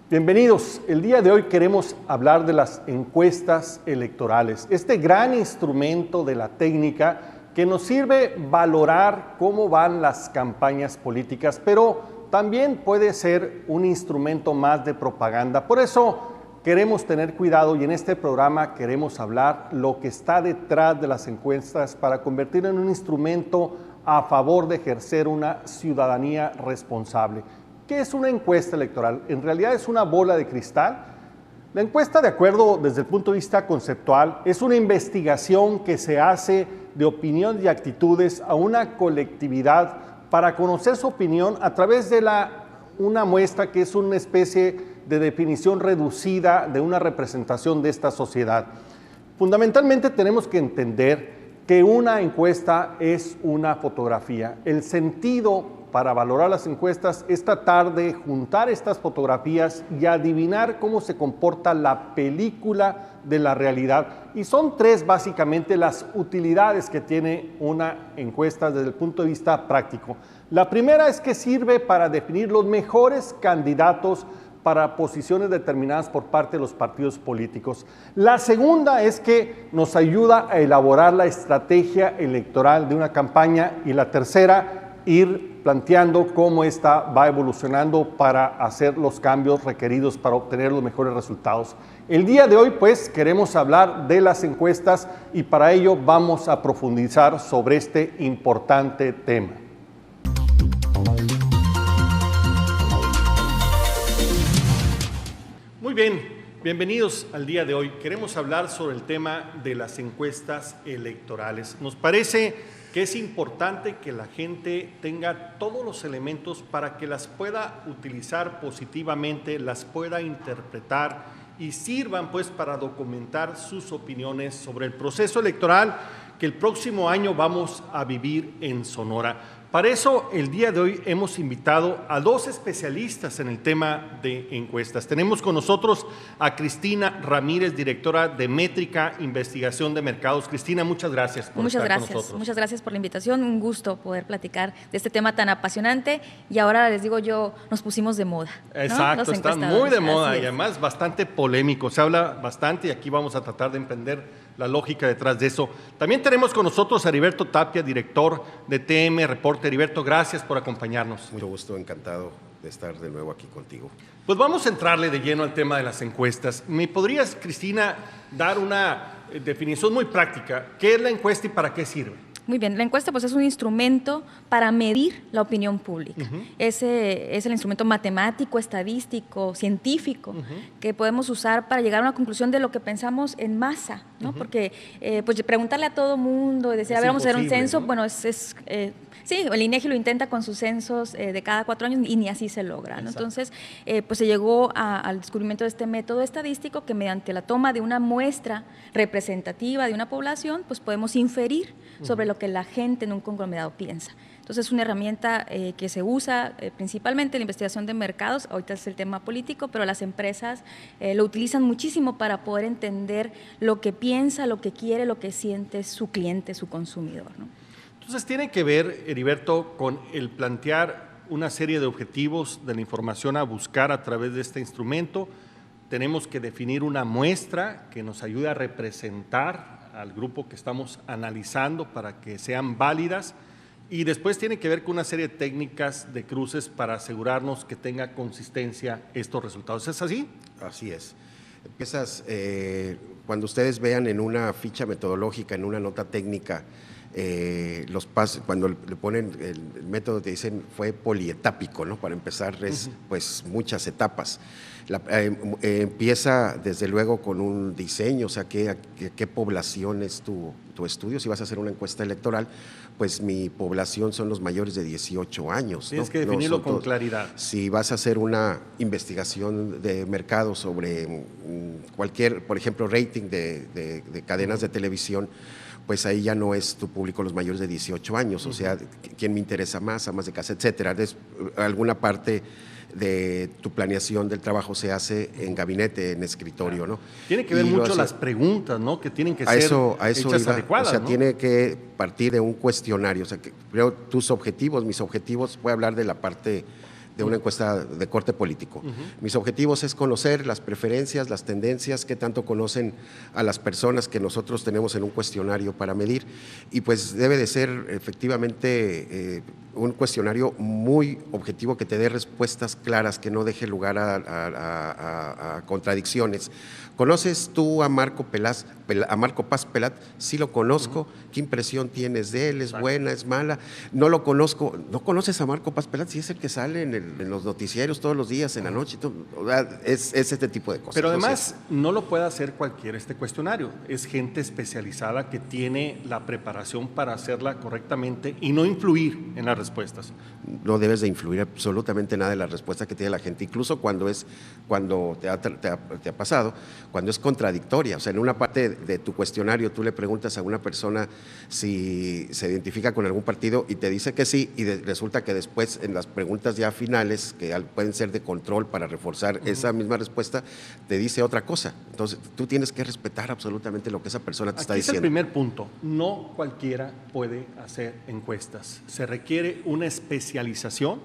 Bienvenidos. El día de hoy queremos hablar de las encuestas electorales, este gran instrumento de la técnica que nos sirve valorar cómo van las campañas políticas, pero también puede ser un instrumento más de propaganda. Por eso queremos tener cuidado y en este programa queremos hablar lo que está detrás de las encuestas para convertirlo en un instrumento a favor de ejercer una ciudadanía responsable. ¿Qué es una encuesta electoral? En realidad es una bola de cristal. La encuesta, de acuerdo desde el punto de vista conceptual, es una investigación que se hace de opiniones y actitudes a una colectividad para conocer su opinión a través de una muestra que es una especie de definición reducida de una representación de esta sociedad. Fundamentalmente tenemos que entender que una encuesta es una fotografía. El sentido para valorar las encuestas es tratar de juntar estas fotografías y adivinar cómo se comporta la película de la realidad. Y son tres básicamente las utilidades que tiene una encuesta desde el punto de vista práctico. La primera es que sirve para definir los mejores candidatos para posiciones determinadas por parte de los partidos políticos. La segunda es que nos ayuda a elaborar la estrategia electoral de una campaña. Y la tercera, ir planteando cómo esta va evolucionando para hacer los cambios requeridos para obtener los mejores resultados. El día de hoy, pues, queremos hablar de las encuestas y para ello vamos a profundizar sobre este importante tema. Muy bien, bienvenidos al día de hoy. Queremos hablar sobre el tema de las encuestas electorales. Nos parece que es importante que la gente tenga todos los elementos para que las pueda utilizar positivamente, las pueda interpretar y sirvan pues para documentar sus opiniones sobre el proceso electoral que el próximo año vamos a vivir en Sonora. Para eso, el día de hoy hemos invitado a dos especialistas en el tema de encuestas. Tenemos con nosotros a Cristina Ramírez, directora de Métrica Investigación de Mercados. Cristina, muchas gracias por estar con nosotros. Muchas gracias por la invitación. Un gusto poder platicar de este tema tan apasionante. Y ahora les digo yo, nos pusimos de moda, ¿no? Exacto, está muy de moda y además bastante polémico. Se habla bastante y aquí vamos a tratar de emprender la lógica detrás de eso. También tenemos con nosotros a Heriberto Tapia, director de TM Reporte. Heriberto, gracias por acompañarnos. Mucho gusto, encantado de estar de nuevo aquí contigo. Pues vamos a entrarle de lleno al tema de las encuestas. ¿Me podrías, Cristina, dar una definición muy práctica? ¿Qué es la encuesta y para qué sirve? Muy bien, la encuesta pues es un instrumento para medir la opinión pública. Ese es el instrumento matemático, estadístico, científico que podemos usar para llegar a una conclusión de lo que pensamos en masa, ¿no? Porque pues preguntarle a todo mundo y decir, a ver, vamos a hacer un censo, ¿no? Bueno, sí, el INEGI lo intenta con sus censos de cada 4 años y ni así se logra, ¿no? Entonces, pues se llegó al descubrimiento de este método estadístico que mediante la toma de una muestra representativa de una población, pues podemos inferir sobre lo que la gente en un conglomerado piensa. Entonces es una herramienta que se usa principalmente en la investigación de mercados, ahorita es el tema político, pero las empresas lo utilizan muchísimo para poder entender lo que piensa, lo que quiere, lo que siente su cliente, su consumidor, ¿no? Entonces tiene que ver, Heriberto, con el plantear una serie de objetivos de la información a buscar a través de este instrumento. Tenemos que definir una muestra que nos ayude a representar al grupo que estamos analizando para que sean válidas y después tiene que ver con una serie de técnicas de cruces para asegurarnos que tenga consistencia estos resultados. ¿Es así? Así es. Empiezas, cuando ustedes vean en una ficha metodológica, en una nota técnica, los pasos, cuando le ponen el método te dicen fue polietápico, ¿no? Para empezar es pues muchas etapas. Empieza desde luego con un diseño, o sea, qué población es tu estudio. Si vas a hacer una encuesta electoral, pues mi población son los mayores de 18 años. Tienes que definirlo con claridad. Si vas a hacer una investigación de mercado sobre cualquier, por ejemplo, rating de cadenas de televisión, pues ahí ya no es tu público los mayores de 18 años, o sea, quién me interesa más, amas de casa, etcétera. Alguna parte de tu planeación del trabajo se hace en gabinete, en escritorio, ¿no? Tiene que ver mucho las preguntas, ¿no? Que tienen que ser hechas adecuadas, o sea, ¿no? Tiene que partir de un cuestionario, o sea, que creo tus objetivos, mis objetivos, voy a hablar de la parte de una encuesta de corte político. Mis objetivos es conocer las preferencias, las tendencias, qué tanto conocen a las personas que nosotros tenemos en un cuestionario para medir, y pues debe de ser efectivamente un cuestionario muy objetivo que te dé respuestas claras, que no deje lugar a contradicciones. ¿Conoces tú a Marco Paz Pelat? Sí lo conozco. ¿Qué impresión tienes de él? ¿Es buena? ¿Es mala? No lo conozco. ¿No conoces a Marco Paz Pelat? Sí, es el que sale en los noticieros todos los días, en la noche. Es este tipo de cosas. Pero además no lo puede hacer cualquier cuestionario. Es gente especializada que tiene la preparación para hacerla correctamente y no influir en las respuestas. No debes de influir absolutamente nada en la respuesta que tiene la gente, incluso cuando te ha pasado, cuando es contradictoria. O sea, en una parte de tu cuestionario tú le preguntas a una persona si se identifica con algún partido y te dice que sí, y resulta que después en las preguntas ya finales, que pueden ser de control para reforzar esa misma respuesta, te dice otra cosa. Entonces tú tienes que respetar absolutamente lo que esa persona te está diciendo. Es el primer punto. No cualquiera puede hacer encuestas. Se requiere una especialización,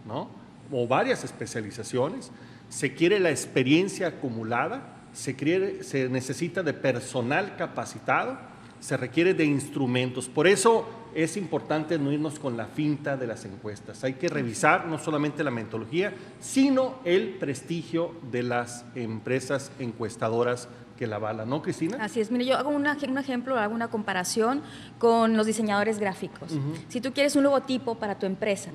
¿no? O varias especializaciones. Se quiere la experiencia acumulada. Se necesita de personal capacitado, se requiere de instrumentos. Por eso es importante no irnos con la finta de las encuestas. Hay que revisar no solamente la metodología, sino el prestigio de las empresas encuestadoras que la avalan, ¿no, Cristina? Así es. Mire, yo hago un ejemplo, hago una comparación con los diseñadores gráficos. Si tú quieres un logotipo para tu empresa,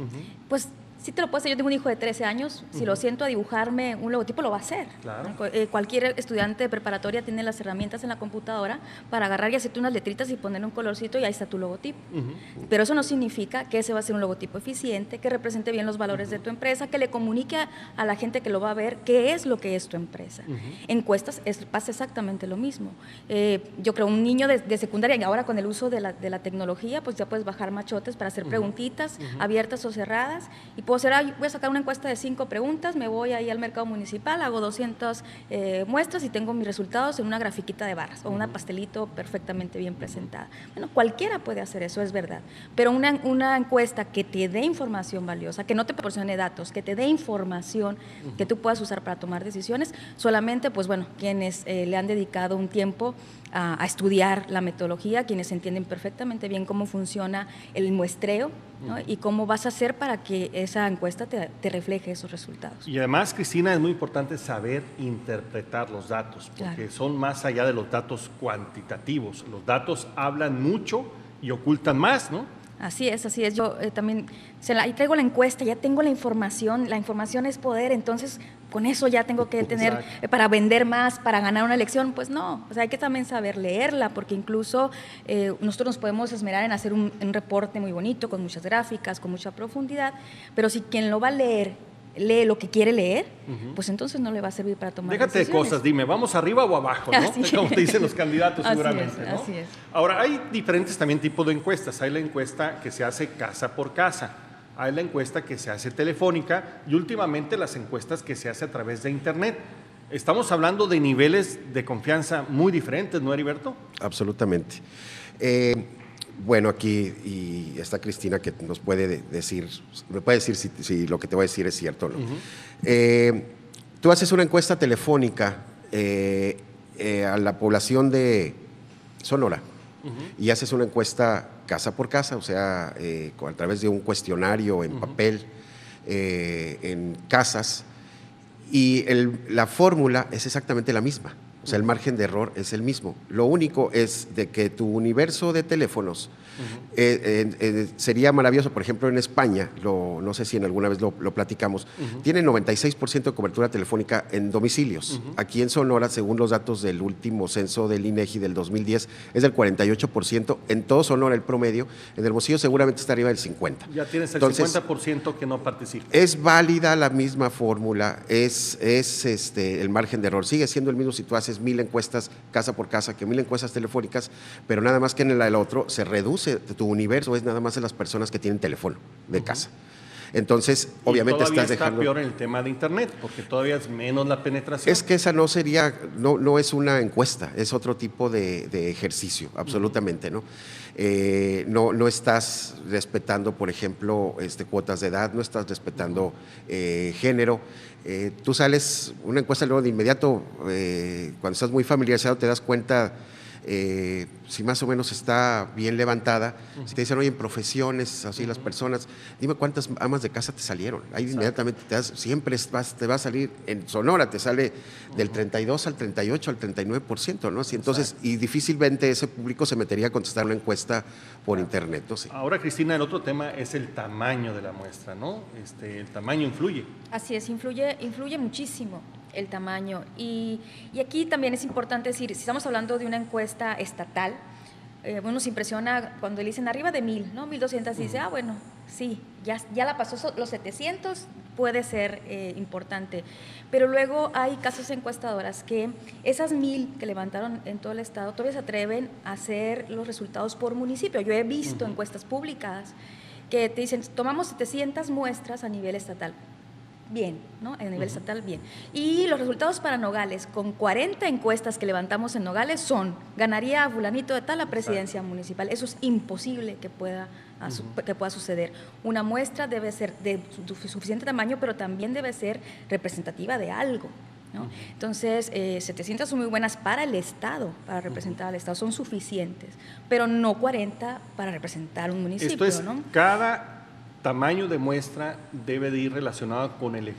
pues sí te lo puedes hacer. Yo tengo un hijo de 13 años, si lo siento a dibujarme un logotipo, lo va a hacer. Claro. Cualquier estudiante de preparatoria tiene las herramientas en la computadora para agarrar y hacerte unas letritas y poner un colorcito y ahí está tu logotipo. Pero eso no significa que ese va a ser un logotipo eficiente, que represente bien los valores de tu empresa, que le comunique a la gente que lo va a ver qué es lo que es tu empresa. Encuestas pasa exactamente lo mismo. Yo creo un niño de secundaria, y ahora con el uso de la tecnología, pues ya puedes bajar machotes para hacer preguntitas abiertas o cerradas, y voy a sacar una encuesta de 5 preguntas, me voy ahí al mercado municipal, hago 200 muestras y tengo mis resultados en una grafiquita de barras o una pastelito perfectamente bien presentada. Bueno, cualquiera puede hacer eso, es verdad, pero una encuesta que te dé información valiosa, que no te proporcione datos, que te dé información que tú puedas usar para tomar decisiones, solamente, pues bueno, quienes le han dedicado un tiempo a estudiar la metodología, quienes entienden perfectamente bien cómo funciona el muestreo, ¿no? Y cómo vas a hacer para que esa encuesta te refleje esos resultados. Y además, Cristina, es muy importante saber interpretar los datos, porque son más allá de los datos cuantitativos. Los datos hablan mucho y ocultan más, ¿no? Así es, así es. Yo también ahí traigo la encuesta, ya tengo la información es poder, entonces con eso ya tengo que tener para vender más, para ganar una elección. Pues no, o sea, hay que también saber leerla, porque incluso nosotros nos podemos esmerar en hacer un reporte muy bonito, con muchas gráficas, con mucha profundidad, pero si quien lo va a leer lee lo que quiere leer, pues entonces no le va a servir para tomar decisiones. Déjate de cosas, dime, ¿vamos arriba o abajo? ¿No? Como te dicen los candidatos seguramente. ¿No? Así es. Ahora, hay diferentes también tipos de encuestas. Hay la encuesta que se hace casa por casa, hay la encuesta que se hace telefónica y últimamente las encuestas que se hace a través de Internet. Estamos hablando de niveles de confianza muy diferentes, ¿no, Heriberto? Absolutamente. Bueno, aquí y está Cristina que nos puede decir, si lo que te voy a decir es cierto o no. Tú haces una encuesta telefónica a la población de Sonora y haces una encuesta casa por casa, o sea, a través de un cuestionario en papel, en casas, y la fórmula es exactamente la misma. O sea, el margen de error es el mismo. Lo único es de que tu universo de teléfonos sería maravilloso. Por ejemplo, en España, no sé si en alguna vez lo platicamos, tienen 96% de cobertura telefónica en domicilios. Aquí en Sonora, según los datos del último censo del INEGI del 2010, es del 48%. En todo Sonora el promedio, en Hermosillo seguramente está arriba del 50%. Ya tienes el 50% que no participa. Es válida la misma fórmula, es el margen de error. Sigue siendo el mismo si tú haces 1000 encuestas casa por casa que 1000 encuestas telefónicas, pero nada más que en el otro se reduce, tu universo es nada más de las personas que tienen teléfono de casa. Entonces, obviamente todavía estás está dejando... peor en el tema de Internet, porque todavía es menos la penetración. Es que esa no sería, no es una encuesta, es otro tipo de ejercicio, absolutamente, ¿no? No estás respetando, por ejemplo, cuotas de edad, no estás respetando género. Tú sales, una encuesta luego de inmediato, cuando estás muy familiarizado te das cuenta si más o menos está bien levantada. Si te dicen, oye, en profesiones, así las personas, dime cuántas amas de casa te salieron. Ahí inmediatamente siempre te va a salir, en Sonora te sale del 32 al 38 al 39%, ¿no? Así, entonces, y difícilmente ese público se metería a contestar una encuesta por internet, ¿no? Sí. Ahora, Cristina, el otro tema es el tamaño de la muestra, ¿no? El tamaño influye. Así es, influye muchísimo el tamaño. Y aquí también es importante decir, si estamos hablando de una encuesta estatal, bueno, nos impresiona cuando le dicen arriba de 1,000, ¿no? 1,200, dice, bueno, sí, ya la pasó los 700, puede ser importante. Pero luego hay casos encuestadoras que esas 1,000 que levantaron en todo el estado todavía se atreven a hacer los resultados por municipio. Yo he visto encuestas publicadas que te dicen, tomamos 700 muestras a nivel estatal. Bien, ¿no? A nivel estatal, bien. Y los resultados para Nogales, con 40 encuestas que levantamos en Nogales, ganaría a fulanito de tal la presidencia municipal. Eso es imposible que pueda suceder. Una muestra debe ser de suficiente tamaño, pero también debe ser representativa de algo, ¿no? Entonces, 700 son muy buenas para el Estado, para representar al Estado, son suficientes, pero no 40 para representar un municipio. Esto es, ¿no? Cada tamaño de muestra debe de ir relacionado con el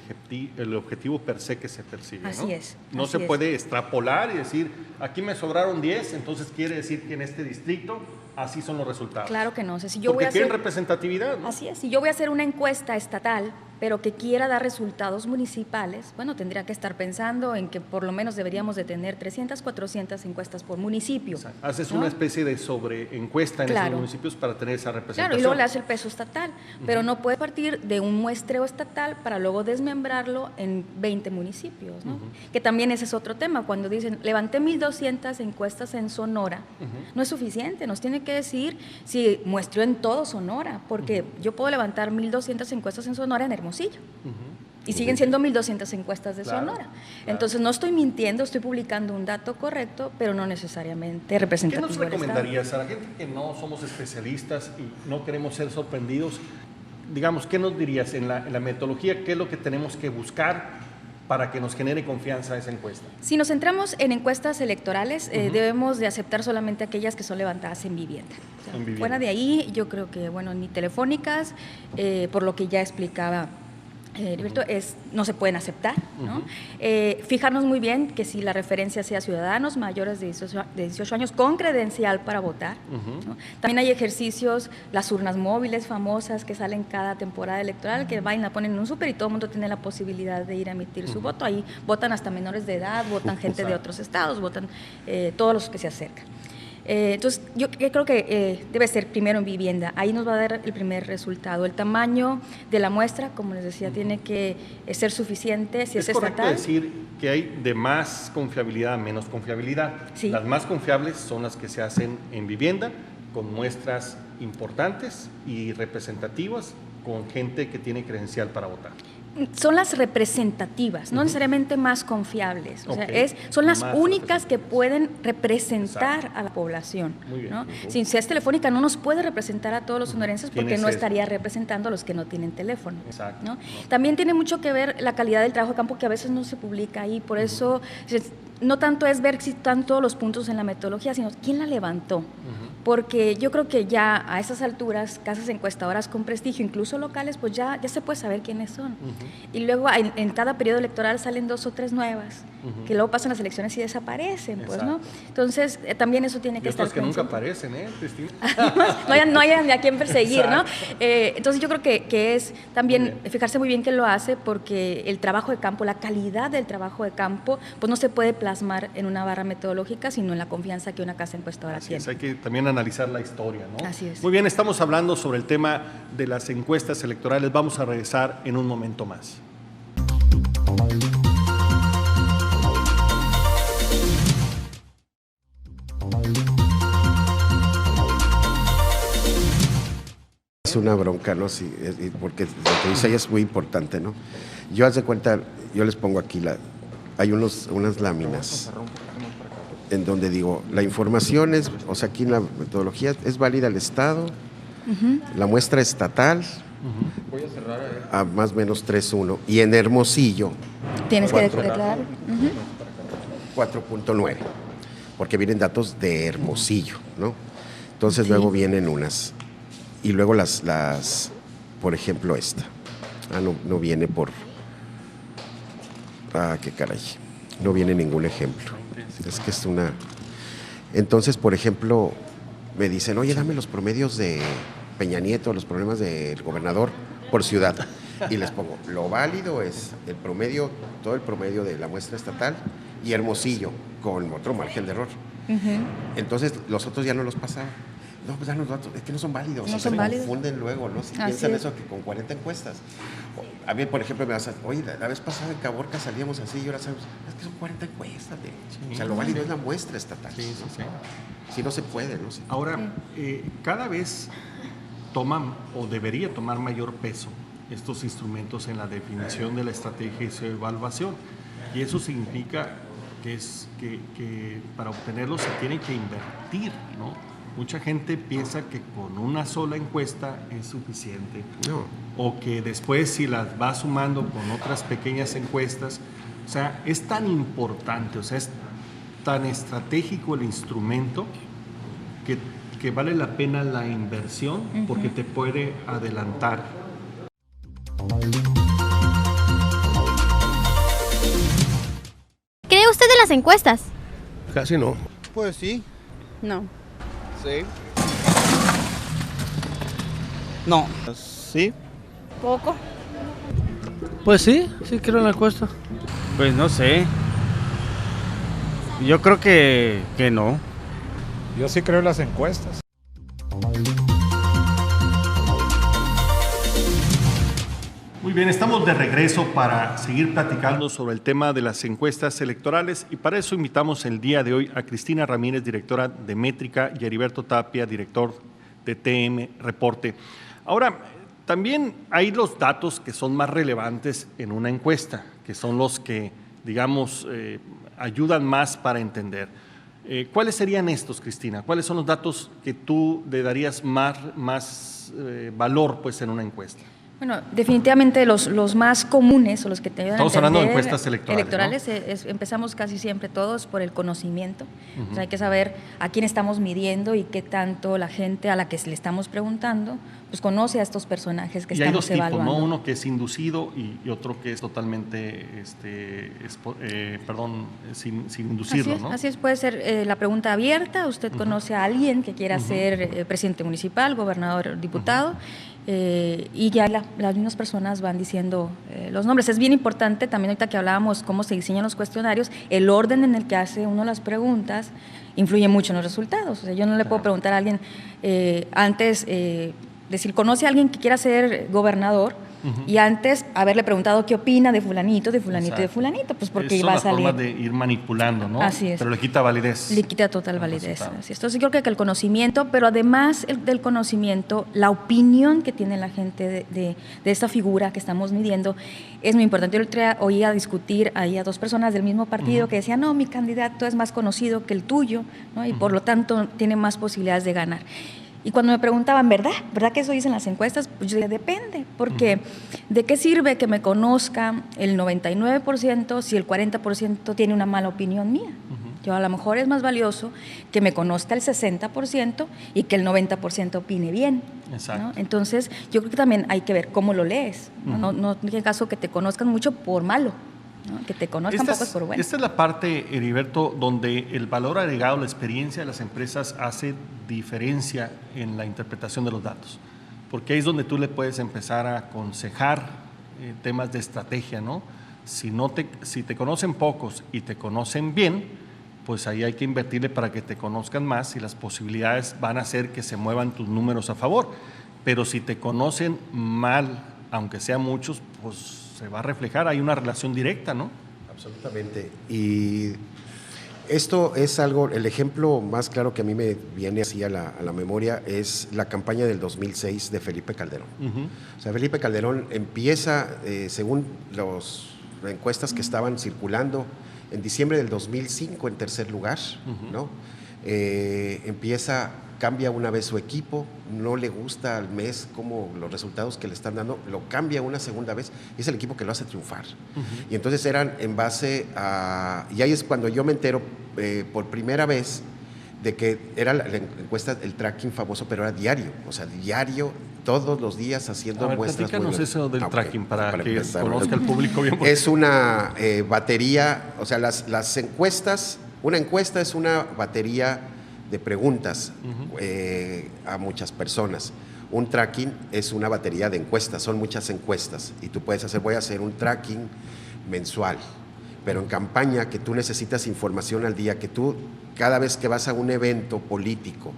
objetivo per se que se persigue, Así ¿no? es. No se puede extrapolar y decir, aquí me sobraron 10, entonces quiere decir que en este distrito así son los resultados. Claro que no. O sea, si yo porque voy a quieren hacer, representatividad, ¿no? Así es. Si yo voy a hacer una encuesta estatal, pero que quiera dar resultados municipales, bueno, tendría que estar pensando en que por lo menos deberíamos de tener 300, 400 encuestas por municipio. O sea, haces ¿no? una especie de sobreencuesta en esos municipios para tener esa representación. Claro, y luego le hace el peso estatal, pero no puede partir de un muestreo estatal para luego desmembrarlo en 20 municipios, ¿no? Que también ese es otro tema. Cuando dicen, levanté 1,200 encuestas en Sonora, no es suficiente, nos tiene que decir si muestreó en todo Sonora, porque yo puedo levantar 1,200 encuestas en Sonora en Hermosillo. Y siguen siendo 1,200 encuestas de Sonora. Entonces, no estoy mintiendo, estoy publicando un dato correcto, pero no necesariamente representativo. ¿Qué nos recomendarías a la gente que no somos especialistas y no queremos ser sorprendidos? Digamos, ¿qué nos dirías en la metodología? ¿Qué es lo que tenemos que buscar para que nos genere confianza esa encuesta? Si nos centramos en encuestas electorales, debemos de aceptar solamente aquellas que son levantadas en vivienda. O sea, fuera de ahí, yo creo que, bueno, ni telefónicas, por lo que ya explicaba Heriberto, no se pueden aceptar, ¿no? Fijarnos muy bien que si la referencia sea ciudadanos mayores de 18 años con credencial para votar, ¿no? También hay ejercicios, las urnas móviles famosas que salen cada temporada electoral, que van y la ponen en un súper y todo el mundo tiene la posibilidad de ir a emitir su voto. Ahí votan hasta menores de edad, votan gente de otros estados, votan todos los que se acercan. Entonces, yo creo que debe ser primero en vivienda, ahí nos va a dar el primer resultado. El tamaño de la muestra, como les decía, tiene que ser suficiente, si es estatal. ¿Es correcto decir que hay de más confiabilidad a menos confiabilidad? Sí. Las más confiables son las que se hacen en vivienda, con muestras importantes y representativas, con gente que tiene credencial para votar. Son las representativas, no necesariamente más confiables. O sea, son las únicas que pueden representar a la población. Muy bien. ¿no? Si es telefónica, no nos puede representar a todos los sonorenses porque no estaría representando a los que no tienen teléfono. Exacto. ¿no? También tiene mucho que ver la calidad del trabajo de campo, que a veces no se publica ahí. Por eso, no tanto es ver si están todos los puntos en la metodología, sino quién la levantó. Porque yo creo que ya a esas alturas, casas encuestadoras con prestigio, incluso locales, pues ya se puede saber quiénes son. Y luego en cada periodo electoral salen 2 o 3 nuevas, que luego pasan las elecciones y desaparecen, pues, ¿no? Entonces, también eso tiene que estar que nunca aparecen, Cristina. no hay a quién perseguir, ¿no? Entonces, yo creo que es también fijarse muy bien que lo hace, porque el trabajo de campo, la calidad del trabajo de campo, pues no se puede plasmar en una barra metodológica, sino en la confianza que una casa encuestadora tiene. Hay que también analizar la historia, ¿no? Así es. Muy bien, estamos hablando sobre el tema de las encuestas electorales. Vamos a regresar en un momento más. es una bronca, ¿no? Sí, porque lo que dice ella es muy importante, ¿no? Yo, haz de cuenta, yo les pongo aquí, hay unas láminas en donde digo, la información es, o sea, aquí en la metodología es válida el Estado, la muestra estatal, voy a cerrar a más o menos 3.1, y en Hermosillo Tienes que declarar 4.9, porque vienen datos de Hermosillo, ¿no? Entonces luego vienen unas, y luego las por ejemplo esta, no viene por, qué caray, no viene ningún ejemplo, es que es una, entonces por ejemplo me dicen, oye, dame los promedios de Peña Nieto, los problemas del gobernador por ciudad, y les pongo, lo válido es el promedio, todo el promedio de la muestra estatal y Hermosillo, con otro margen de error. Entonces los otros ya no los pasaban. No, pues danos datos, es que no son válidos, no se son válidos. Confunden luego, ¿no? Si piensan eso que con 40 encuestas. A mí, por ejemplo, me vas a oye, la vez pasada en Caborca salíamos así y ahora sabemos, es que son 40 encuestas. O sea, lo válido es la muestra estatal. Sí. Si no se puede, ¿no? Ahora, cada vez toman o debería tomar mayor peso estos instrumentos en la definición de la estrategia y su evaluación. Y eso significa que para obtenerlos se tiene que invertir, ¿no? Mucha gente piensa que con una sola encuesta es suficiente. No. O que después si las va sumando con otras pequeñas encuestas, o sea, es tan importante, o sea, es tan estratégico el instrumento que vale la pena la inversión porque te puede adelantar. ¿Cree usted en las encuestas? Casi no. Pues sí. No. Sí. No. Sí. ¿Poco? Pues sí creo en la encuesta. Pues no sé. Yo creo que no. Yo sí creo en las encuestas. Muy bien, estamos de regreso para seguir platicando sobre el tema de las encuestas electorales y para eso invitamos el día de hoy a Cristina Ramírez, directora de Métrica, y Heriberto Tapia, director de TM Reporte. Ahora, también hay los datos que son más relevantes en una encuesta, que son los que, digamos, ayudan más para entender. ¿Cuáles serían estos, Cristina? ¿Cuáles son los datos que tú le darías más valor pues, en una encuesta? Bueno, definitivamente los más comunes o los que te ayudan Estamos a hablando de entender encuestas electorales, ¿no? Empezamos casi siempre todos por el conocimiento. O sea, hay que saber a quién estamos midiendo y qué tanto la gente a la que le estamos preguntando pues conoce a estos personajes que y estamos evaluando. Hay dos tipos, ¿no? Uno que es inducido y otro que es totalmente, sin inducirlo, ¿no? Así es, puede ser la pregunta abierta. Usted conoce a alguien que quiera ser presidente municipal, gobernador, diputado. Y ya las mismas personas van diciendo los nombres. Es bien importante también ahorita que hablábamos cómo se diseñan los cuestionarios, el orden en el que hace uno las preguntas influye mucho en los resultados. O sea, yo no le puedo preguntar a alguien antes, decir, ¿conoce a alguien que quiera ser gobernador? Y antes haberle preguntado qué opina de fulanito, de fulanito, de fulanito, pues porque iba a salir. Es una forma de ir manipulando, ¿no? Así es. Pero le quita validez. Le quita total validez. Así es. Entonces yo creo que el conocimiento, pero además del conocimiento, la opinión que tiene la gente de esta figura que estamos midiendo es muy importante. Yo oía discutir ahí a dos personas del mismo partido que decían, no, mi candidato es más conocido que el tuyo, ¿no? Y por lo tanto tiene más posibilidades de ganar. Y cuando me preguntaban, ¿verdad que eso dicen las encuestas? Pues yo decía, depende, porque ¿de qué sirve que me conozca el 99% si el 40% tiene una mala opinión mía? Yo a lo mejor es más valioso que me conozca el 60% y que el 90% opine bien. Exacto. ¿no? Entonces, yo creo que también hay que ver cómo lo lees. No tiene caso que te conozcan mucho por malo. ¿no? Que te conozcan poco es por bueno. Esta es la parte, Heriberto, donde el valor agregado, la experiencia de las empresas hace diferencia en la interpretación de los datos, porque ahí es donde tú le puedes empezar a aconsejar temas de estrategia, ¿no? Si te conocen pocos y te conocen bien, pues ahí hay que invertirle para que te conozcan más y las posibilidades van a hacer que se muevan tus números a favor, pero si te conocen mal, aunque sean muchos, pues se va a reflejar, hay una relación directa, ¿no? Absolutamente. Y Esto es algo, el ejemplo más claro que a mí me viene así a la memoria es la campaña del 2006 de Felipe Calderón. O sea, Felipe Calderón empieza, según las encuestas que estaban circulando, en diciembre del 2005 en tercer lugar, ¿no? Cambia una vez su equipo, no le gusta al mes como los resultados que le están dando, lo cambia una segunda vez y es el equipo que lo hace triunfar. Y entonces eran en base a... Y ahí es cuando yo me entero por primera vez de que era la encuesta, el tracking famoso, pero era diario, o sea, diario, todos los días haciendo muestras. Platícanos eso del tracking para que empezar, conozca el público bien. Es una batería, o sea, las encuestas, una encuesta es una batería de preguntas a muchas personas. Un tracking es una batería de encuestas, son muchas encuestas y tú puedes hacer, voy a hacer un tracking mensual, pero en campaña que tú necesitas información al día, que tú cada vez que vas a un evento político,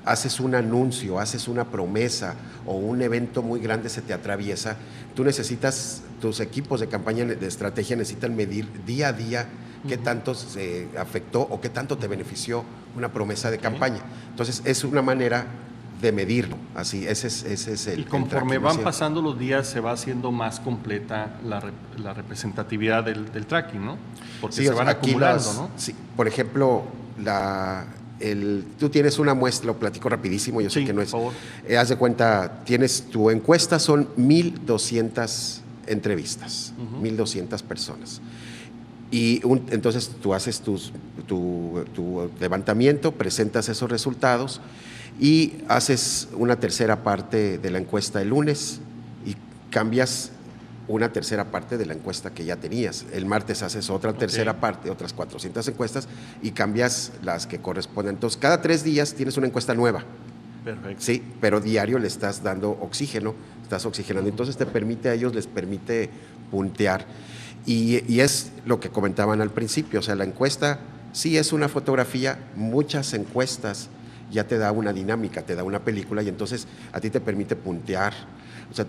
haces un anuncio, haces una promesa o un evento muy grande se te atraviesa, tú necesitas, tus equipos de campaña de estrategia necesitan medir día a día qué tanto se afectó o qué tanto te benefició una promesa de campaña. Entonces, es una manera de medirlo, así, ese es el... Y conforme van pasando los días se va haciendo más completa la representatividad del tracking, ¿no? Porque sí, se van acumulando, ¿no? Sí, por ejemplo, tú tienes una muestra, lo platico rapidísimo, yo sé que no es... por favor. Haz de cuenta, tu encuesta son 1,200 entrevistas, 1,200 personas. Y entonces tú haces tu levantamiento, presentas esos resultados y haces una tercera parte de la encuesta el lunes y cambias una tercera parte de la encuesta que ya tenías. El martes haces otra tercera parte, otras 400 encuestas y cambias las que corresponden. Entonces, cada 3 días tienes una encuesta nueva. Perfecto. Sí, pero diario le estás dando oxígeno, estás oxigenando. Entonces, a ellos les permite puntear. Y es lo que comentaban al principio, o sea, la encuesta sí es una fotografía, muchas encuestas ya te da una dinámica, te da una película y entonces a ti te permite puntear. O sea,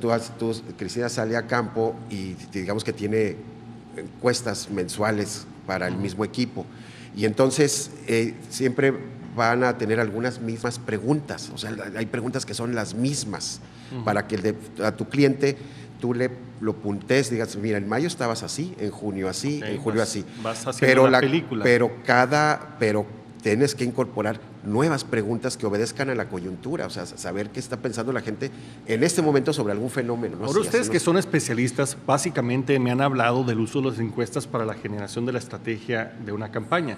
Cristina sale a campo y digamos que tiene encuestas mensuales para el mismo equipo y entonces siempre van a tener algunas mismas preguntas, o sea, hay preguntas que son las mismas para que a tu cliente tú lo puntes, digas, mira, en mayo estabas así, en junio así, en julio así. Vas haciendo la película. Pero tienes que incorporar nuevas preguntas que obedezcan a la coyuntura, o sea, saber qué está pensando la gente en este momento sobre algún fenómeno, ¿no? Ahora, ustedes que son especialistas, básicamente me han hablado del uso de las encuestas para la generación de la estrategia de una campaña.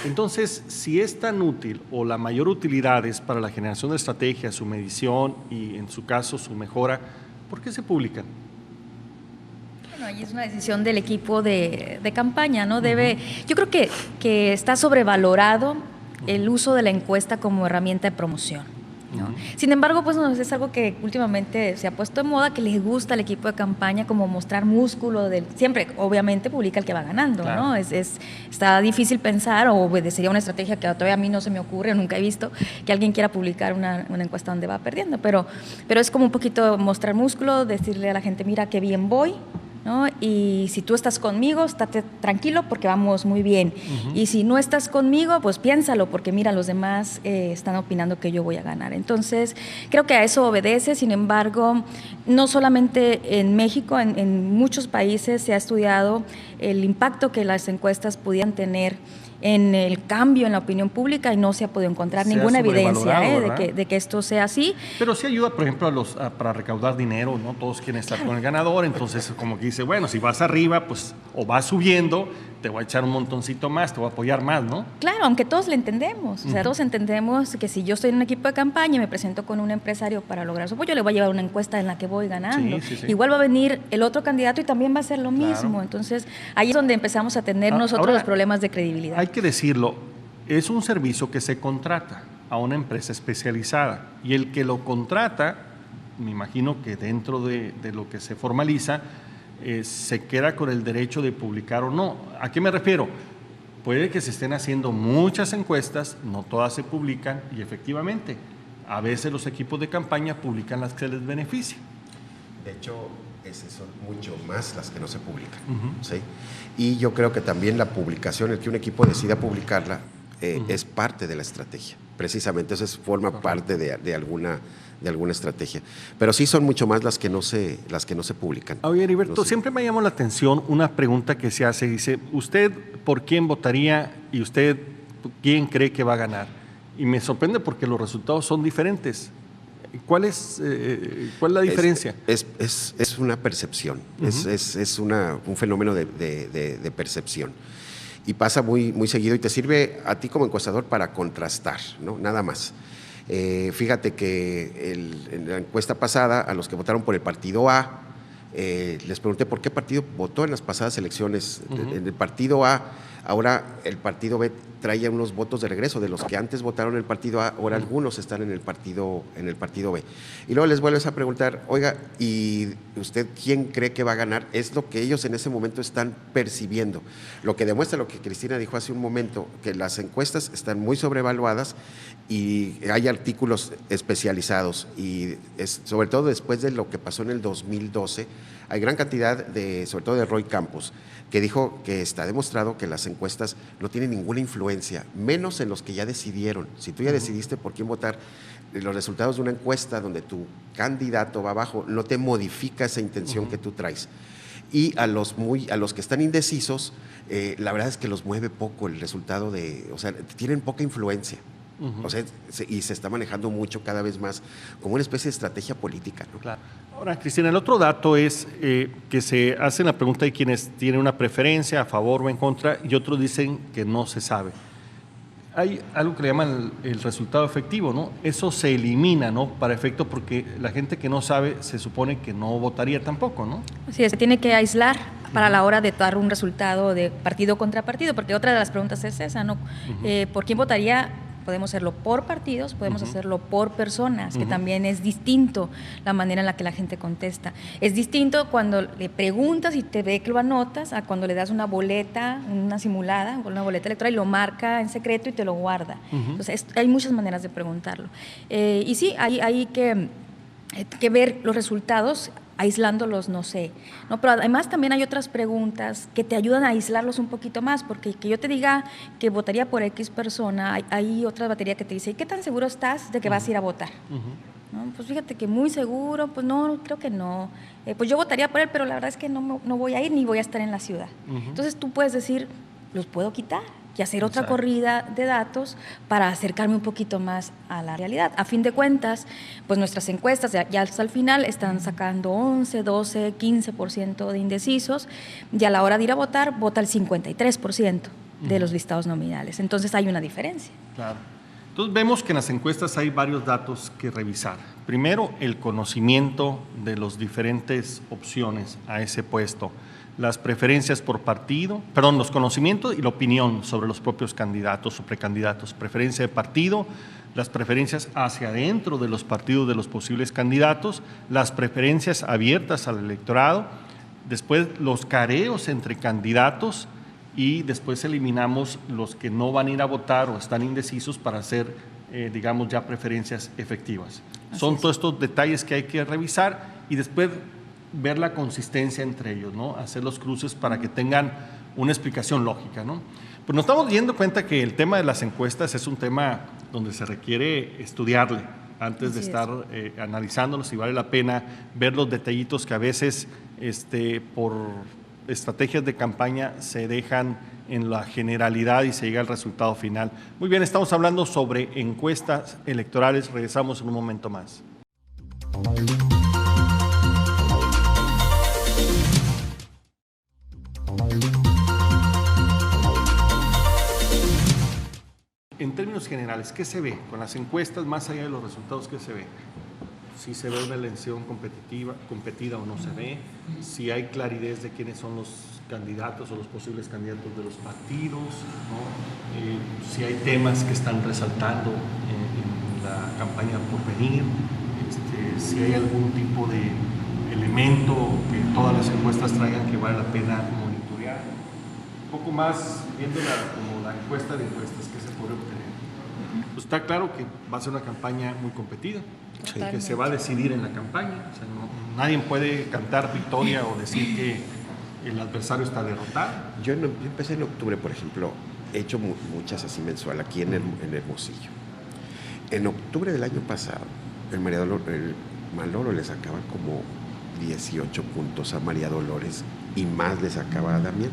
Entonces, si es tan útil o la mayor utilidad es para la generación de estrategia, su medición y en su caso su mejora, ¿por qué se publican? Bueno, ahí es una decisión del equipo de campaña, ¿no? Yo creo que está sobrevalorado el uso de la encuesta como herramienta de promoción, ¿no? Sin embargo, pues no, es algo que últimamente se ha puesto de moda, que les gusta al equipo de campaña como mostrar músculo, siempre obviamente publica el que va ganando, claro, ¿no? Está difícil pensar o obedecería una estrategia que todavía a mí no se me ocurre, nunca he visto que alguien quiera publicar una encuesta donde va perdiendo, pero es como un poquito mostrar músculo, decirle a la gente, mira qué bien voy, ¿no? Y si tú estás conmigo, estate tranquilo porque vamos muy bien. Y si no estás conmigo, pues piénsalo porque mira, los demás están opinando que yo voy a ganar. Entonces, creo que a eso obedece. Sin embargo, no solamente en México, en muchos países se ha estudiado el impacto que las encuestas pudieran tener en el cambio en la opinión pública y no se ha podido encontrar ninguna evidencia de que esto sea así. Pero sí ayuda, por ejemplo, para recaudar dinero, ¿no? Todos quieren estar con el ganador, entonces como que dice, bueno, si vas arriba, pues o vas subiendo, te voy a echar un montoncito más, te voy a apoyar más, ¿no? Claro, aunque todos le entendemos, o sea, todos entendemos que si yo estoy en un equipo de campaña y me presento con un empresario para lograr su apoyo, le voy a llevar una encuesta en la que voy ganando. Sí. Igual va a venir el otro candidato y también va a hacer lo mismo. Entonces, ahí es donde empezamos a tener nosotros los problemas de credibilidad. Hay que decirlo, es un servicio que se contrata a una empresa especializada y el que lo contrata, me imagino que dentro de lo que se formaliza, se queda con el derecho de publicar o no. ¿A qué me refiero? Puede que se estén haciendo muchas encuestas, no todas se publican y efectivamente, a veces los equipos de campaña publican las que les benefician. De hecho, Esas son mucho más las que no se publican. ¿Sí? Y yo creo que también la publicación, el que un equipo decida publicarla, es parte de la estrategia. Precisamente eso forma parte de alguna estrategia. Pero sí son mucho más las que no se publican. Oye, Heriberto, No sé. siempre me llamó la atención una pregunta que se hace. Dice, ¿usted por quién votaría y usted quién cree que va a ganar? Y me sorprende porque los resultados son diferentes. ¿Cuál es la diferencia? Es una percepción, es un fenómeno de percepción. Y pasa muy, muy seguido y te sirve a ti como encuestador para contrastar, ¿no? Nada más. Fíjate que en la encuesta pasada, a los que votaron por el partido A, les pregunté por qué partido votó en las pasadas elecciones. En el partido A, ahora el partido B trae unos votos de regreso, de los que antes votaron en el partido A, ahora algunos están en el partido B. Y luego les vuelves a preguntar, oiga, ¿y usted quién cree que va a ganar? Es lo que ellos en ese momento están percibiendo. Lo que demuestra lo que Cristina dijo hace un momento, que las encuestas están muy sobrevaluadas y hay artículos especializados y sobre todo después de lo que pasó en el 2012, hay gran cantidad sobre todo de Roy Campos, que dijo que está demostrado que las encuestas no tienen ninguna influencia, menos en los que ya decidieron. Si tú ya decidiste por quién votar, los resultados de una encuesta donde tu candidato va abajo no te modifica esa intención que tú traes. Y a los que están indecisos, la verdad es que los mueve poco el resultado o sea, tienen poca influencia. O sea, y se está manejando mucho cada vez más como una especie de estrategia política, ¿no? Claro. Ahora, Cristina, el otro dato es que se hace la pregunta de quienes tienen una preferencia a favor o en contra y otros dicen que no se sabe. Hay algo que le llaman el resultado efectivo, ¿no? Eso se elimina, ¿no? Para efecto porque la gente que no sabe se supone que no votaría tampoco, ¿no? Así es, se tiene que aislar para la hora de dar un resultado de partido contra partido, porque otra de las preguntas es esa, ¿no? ¿Por quién votaría? Podemos hacerlo por partidos, podemos hacerlo por personas, que también es distinto la manera en la que la gente contesta. Es distinto cuando le preguntas y te ve que lo anotas, a cuando le das una boleta, una simulada, una boleta electoral y lo marca en secreto y te lo guarda. Entonces, hay muchas maneras de preguntarlo. Y sí, hay que ver los resultados aislándolos, no sé, ¿no? Pero además también hay otras preguntas que te ayudan a aislarlos un poquito más, porque que yo te diga que votaría por X persona, hay otra batería que te dice, ¿qué tan seguro estás de que vas a ir a votar? ¿No? Pues fíjate que muy seguro, pues no, creo que no. Pues yo votaría por él, pero la verdad es que no voy a ir ni voy a estar en la ciudad. Entonces tú puedes decir, los puedo quitar y hacer otra corrida de datos para acercarme un poquito más a la realidad. A fin de cuentas, pues nuestras encuestas ya hasta el final están sacando 11, 12, 15% de indecisos y a la hora de ir a votar, vota el 53% de los listados nominales. Entonces hay una diferencia. Claro. Entonces vemos que en las encuestas hay varios datos que revisar. Primero, el conocimiento de las diferentes opciones a ese puesto. Las preferencias por partido, los conocimientos y la opinión sobre los propios candidatos o precandidatos, preferencia de partido, las preferencias hacia adentro de los partidos de los posibles candidatos, las preferencias abiertas al electorado, después los careos entre candidatos y después eliminamos los que no van a ir a votar o están indecisos para hacer, digamos, ya preferencias efectivas. Son todos estos detalles que hay que revisar y después ver la consistencia entre ellos, ¿no? Hacer los cruces para que tengan una explicación lógica, ¿no? Pues nos estamos dando cuenta que el tema de las encuestas es un tema donde se requiere estudiarle antes de estar analizándolos y vale la pena ver los detallitos que a veces por estrategias de campaña se dejan en la generalidad y se llega al resultado final. Muy bien, estamos hablando sobre encuestas electorales. Regresamos en un momento más. En términos generales, ¿qué se ve con las encuestas más allá de los resultados? ¿Qué se ve? Si se ve una elección competida o no se ve, si hay claridad de quiénes son los candidatos o los posibles candidatos de los partidos, ¿no? Si hay temas que están resaltando en la campaña por venir, si hay algún tipo de elemento que todas las encuestas traigan que vale la pena monitorear. Un poco más viendo como la encuesta de encuestas que se puede obtener. Pues está claro que va a ser una campaña muy competida, que se va a decidir en la campaña. O sea, nadie puede cantar victoria o decir que el adversario está derrotado. Yo empecé en octubre, por ejemplo, he hecho muchas así mensual aquí en Hermosillo. En octubre del año pasado, el Maloro le sacaba como 18 puntos a María Dolores y más le sacaba a Damián.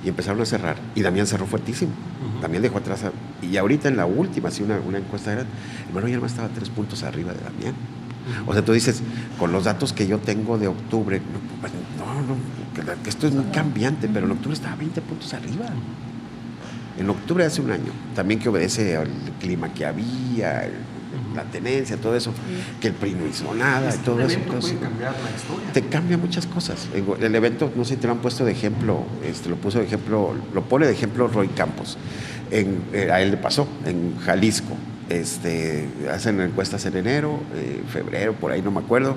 Y empezaron a cerrar. Y Damián cerró fuertísimo. Damián dejó atrás. Y ahorita en la última, sí, una encuesta era, el Maloro ya estaba 3 puntos arriba de Damián. O sea, tú dices, con los datos que yo tengo de octubre, que esto es muy cambiante, pero en octubre estaba 20 puntos arriba. En octubre de hace un año, también que obedece al clima que había, la tenencia, todo eso, que el PRI no hizo nada, y todo eso. Puede cambiar la historia. Te cambia muchas cosas. El evento, no sé si te lo han puesto de ejemplo, lo pone de ejemplo Roy Campos. A él le pasó, en Jalisco. Hacen encuestas en enero, febrero, por ahí no me acuerdo,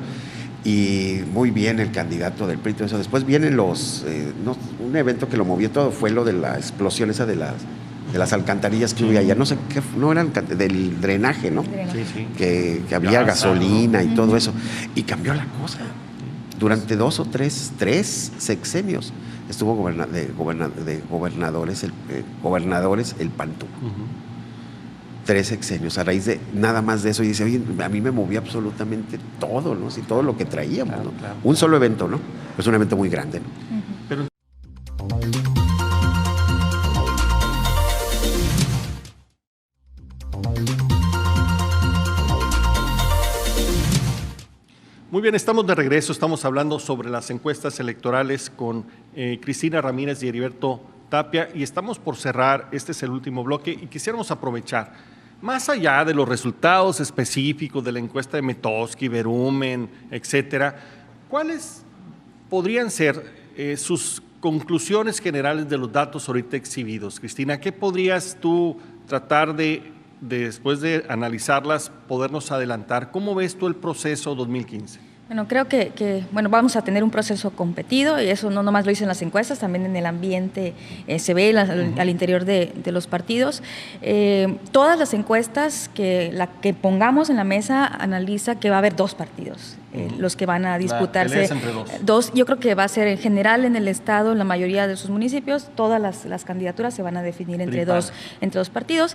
y muy bien el candidato del PRI, todo eso. Después vienen un evento que lo movió todo, fue lo de la explosión esa de las alcantarillas que hubo allá, no sé qué, no eran del drenaje, ¿no? Sí. Que había gasolina y todo eso, y cambió la cosa. Durante 2 o 3 sexenios estuvo de gobernadores el PAN. 3 sexenios, a raíz de nada más de eso, y dice, oye, a mí me movió absolutamente todo, ¿no? Sí, todo lo que traíamos, Claro, ¿no? claro. Un solo evento, ¿no? Es un evento muy grande, ¿no? Pero muy bien, estamos de regreso, estamos hablando sobre las encuestas electorales con Cristina Ramírez y Heriberto Tapia, y estamos por cerrar, este es el último bloque, y quisiéramos aprovechar, más allá de los resultados específicos de la encuesta de Metosky, Verumen, etcétera, ¿cuáles podrían ser sus conclusiones generales de los datos ahorita exhibidos? Cristina, ¿qué podrías tú tratar de después de analizarlas, podernos adelantar? ¿Cómo ves tú el proceso 2015? Bueno, creo que vamos a tener un proceso competido, y eso no nomás lo dicen las encuestas, también en el ambiente se ve al interior de los partidos. Todas las encuestas la que pongamos en la mesa analiza que va a haber 2 partidos, los que van a disputarse. Entre dos. Yo creo que va a ser en general en el estado, en la mayoría de sus municipios, todas las candidaturas se van a definir entre dos partidos.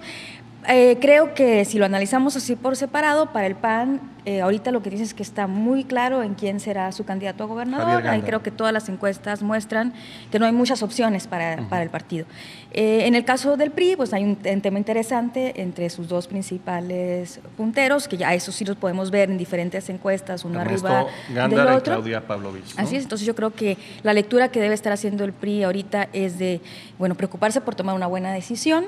Creo que si lo analizamos así por separado, para el PAN, ahorita lo que dice es que está muy claro en quién será su candidato a gobernador. Ahí creo que todas las encuestas muestran que no hay muchas opciones para el partido. En el caso del PRI, pues hay un tema interesante entre sus 2 principales punteros, que ya eso sí los podemos ver en diferentes encuestas, uno arriba del otro. Y Claudia Pavlovich, ¿no? Así es, entonces yo creo que la lectura que debe estar haciendo el PRI ahorita es de, preocuparse por tomar una buena decisión,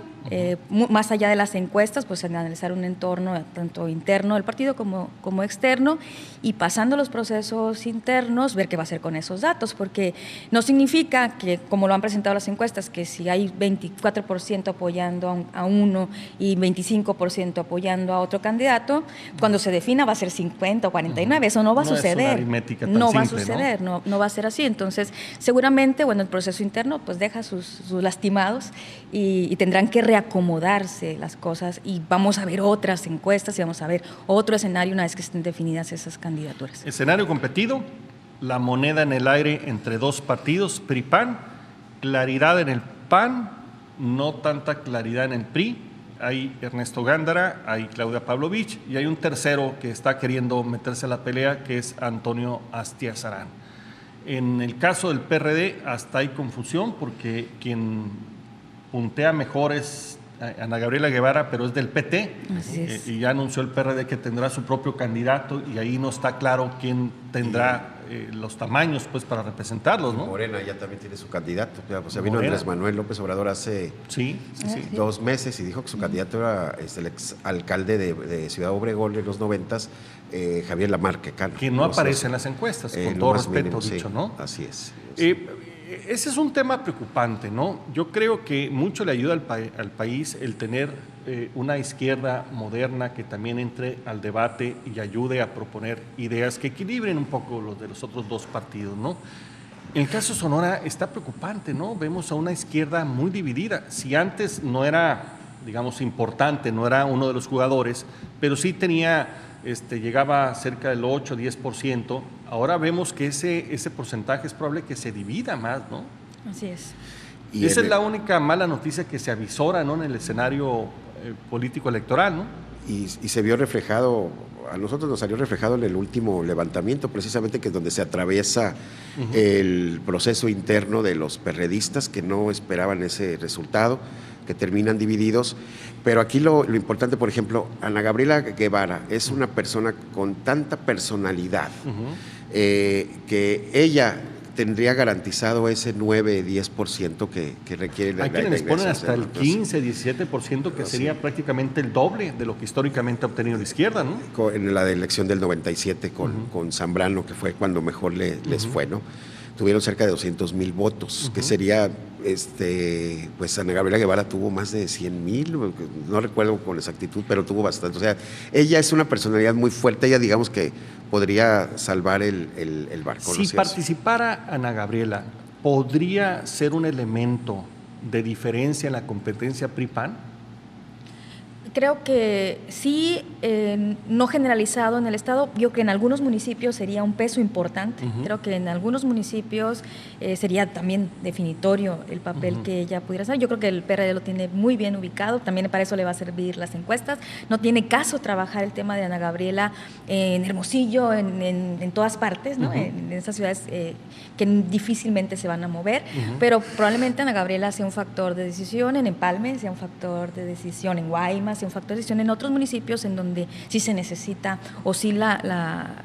más allá de las encuestas, pues analizar un entorno tanto interno del partido como externo, y pasando los procesos internos, ver qué va a hacer con esos datos, porque no significa que, como lo han presentado las encuestas, que si hay 24% apoyando a uno y 25% apoyando a otro candidato, cuando se defina va a ser 50 o 49, eso no va a suceder. Es una aritmética tan no va a simple, suceder, ¿no? No va a ser así. Entonces, seguramente, el proceso interno pues deja sus lastimados y tendrán que reacomodarse las cosas, y vamos a ver otras encuestas y vamos a ver otro escenario una vez que estén definidas esas candidaturas. Escenario competido, la moneda en el aire entre 2 partidos, PRI-PAN, claridad en el PAN, no tanta claridad en el PRI. Hay Ernesto Gándara, hay Claudia Pavlovich, y hay un tercero que está queriendo meterse a la pelea, que es Antonio Astiazarán. En el caso del PRD hasta hay confusión, porque quien puntea mejor es Ana Gabriela Guevara, pero es del PT. Así es. Y ya anunció el PRD que tendrá su propio candidato, y ahí no está claro quién tendrá los tamaños pues para representarlos, ¿no? Morena ya también tiene su candidato. O sea, vino Morena. Andrés Manuel López Obrador hace Sí. 2 meses y dijo que su candidato era el exalcalde de Ciudad Obregón en los 90s, Javier Lamarque Cano. Que no aparece en las encuestas, con lo todo más respeto mínimo, dicho, sí, ¿no? Así es. Ese es un tema preocupante, ¿no? Yo creo que mucho le ayuda al país el tener una izquierda moderna que también entre al debate y ayude a proponer ideas que equilibren un poco los de los otros 2 partidos, ¿no? En el caso de Sonora está preocupante, ¿no? Vemos a una izquierda muy dividida. Si antes no era digamos, importante, no era uno de los jugadores, pero sí tenía, llegaba cerca del 8, 10%. Ahora vemos que ese porcentaje es probable que se divida más, ¿no? Así es. Y Esa es la única mala noticia que se avisora, ¿no?, en el escenario político electoral, ¿no? Y se vio reflejado, a nosotros nos salió reflejado en el último levantamiento, precisamente, que es donde se atraviesa el proceso interno de los perredistas que no esperaban ese resultado, que terminan divididos. Pero aquí lo importante, por ejemplo, Ana Gabriela Guevara es una persona con tanta personalidad que ella tendría garantizado ese 9-10% que requiere Hay quienes ponen hasta el Entonces, 15, 17%, que sería prácticamente el doble de lo que históricamente ha obtenido la izquierda, ¿no? en la elección del 97 con Zambrano, que fue cuando mejor les fue, ¿no? Tuvieron cerca de 200,000 votos, que sería, pues Ana Gabriela Guevara tuvo más de 100,000, no recuerdo con exactitud, pero tuvo bastante. O sea, ella es una personalidad muy fuerte, ella digamos que podría salvar el barco. Si ¿no? participara Ana Gabriela, ¿podría ser un elemento de diferencia en la competencia PRI-PAN? Creo que sí, no generalizado en el estado, yo creo que en algunos municipios sería un peso importante. Creo que en algunos municipios sería también definitorio el papel que ella pudiera hacer. Yo creo que el PRD lo tiene muy bien ubicado, también para eso le va a servir las encuestas. No tiene caso trabajar el tema de Ana Gabriela en Hermosillo, en todas partes, ¿no? En esas ciudades que difícilmente se van a mover, pero probablemente Ana Gabriela sea un factor de decisión en Empalme, sea un factor de decisión en Guaymas, un factor de decisión en otros municipios en donde sí se necesita o sí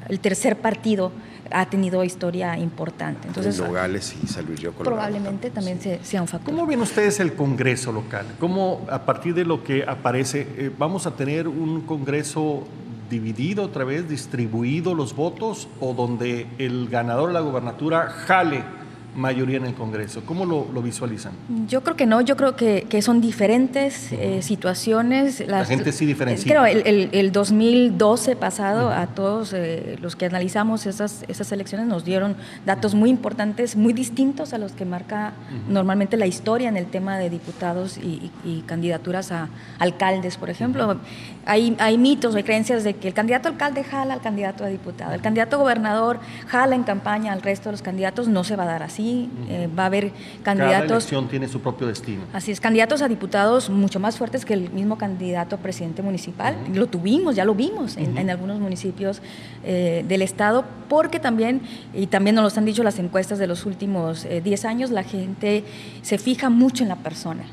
el tercer partido ha tenido historia importante. Entonces, en Nogales y San Luis Río Colorado. Probablemente también sea un factor. ¿Cómo ven ustedes el Congreso local? ¿Cómo, a partir de lo que aparece, vamos a tener un Congreso dividido otra vez, distribuido los votos, o donde el ganador de la gobernatura jale mayoría en el Congreso? ¿Cómo lo visualizan? Yo creo que no, yo creo que son diferentes situaciones. La gente sí diferencia. Creo el 2012 pasado, a todos los que analizamos esas elecciones nos dieron datos muy importantes, muy distintos a los que marca normalmente la historia en el tema de diputados y candidaturas a alcaldes, por ejemplo. Hay mitos, hay creencias de que el candidato a alcalde jala al candidato a diputado, el candidato a gobernador jala en campaña al resto de los candidatos. No se va a dar así. Va a haber candidatos. Cada elección tiene su propio destino. Así es, candidatos a diputados mucho más fuertes que el mismo candidato a presidente municipal. Lo tuvimos, ya lo vimos en algunos municipios del estado, porque también, y también nos lo han dicho las encuestas de los últimos 10 años, la gente se fija mucho en la persona,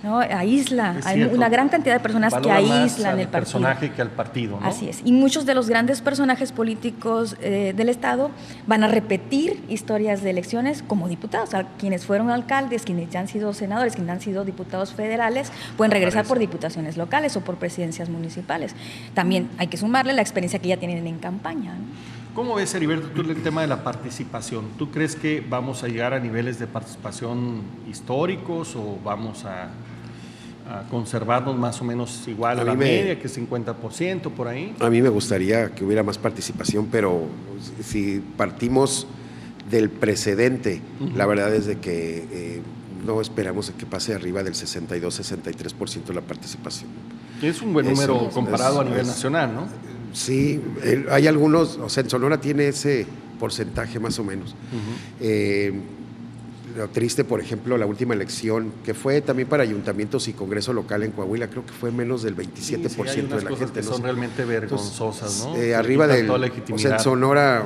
¿no? Aísla, hay una gran cantidad de personas que aíslan el personaje que al partido, ¿no? Así es, y muchos de los grandes personajes políticos del estado van a repetir historias de elecciones como diputados. O sea, quienes fueron alcaldes, quienes ya han sido senadores, quienes han sido diputados federales, pueden regresar por diputaciones locales o por presidencias municipales. También hay que sumarle la experiencia que ya tienen en campaña, ¿no? ¿Cómo ves, Heriberto, tú el tema de la participación? ¿Tú crees que vamos a llegar a niveles de participación históricos o vamos a conservarnos más o menos igual a la media, que 50% por ahí? A mí me gustaría que hubiera más participación, pero si partimos del precedente, la verdad es de que no esperamos que pase arriba del 62-63% de la participación. Es un buen número comparado a nivel nacional, ¿no? Sí, hay algunos, o sea, en Sonora tiene ese porcentaje más o menos. Lo triste, por ejemplo, la última elección, que fue también para ayuntamientos y Congreso local en Coahuila, creo que fue menos del 27% sí, hay unas de la cosas gente. que son realmente vergonzosas, ¿no? Arriba del, o sea, en Sonora,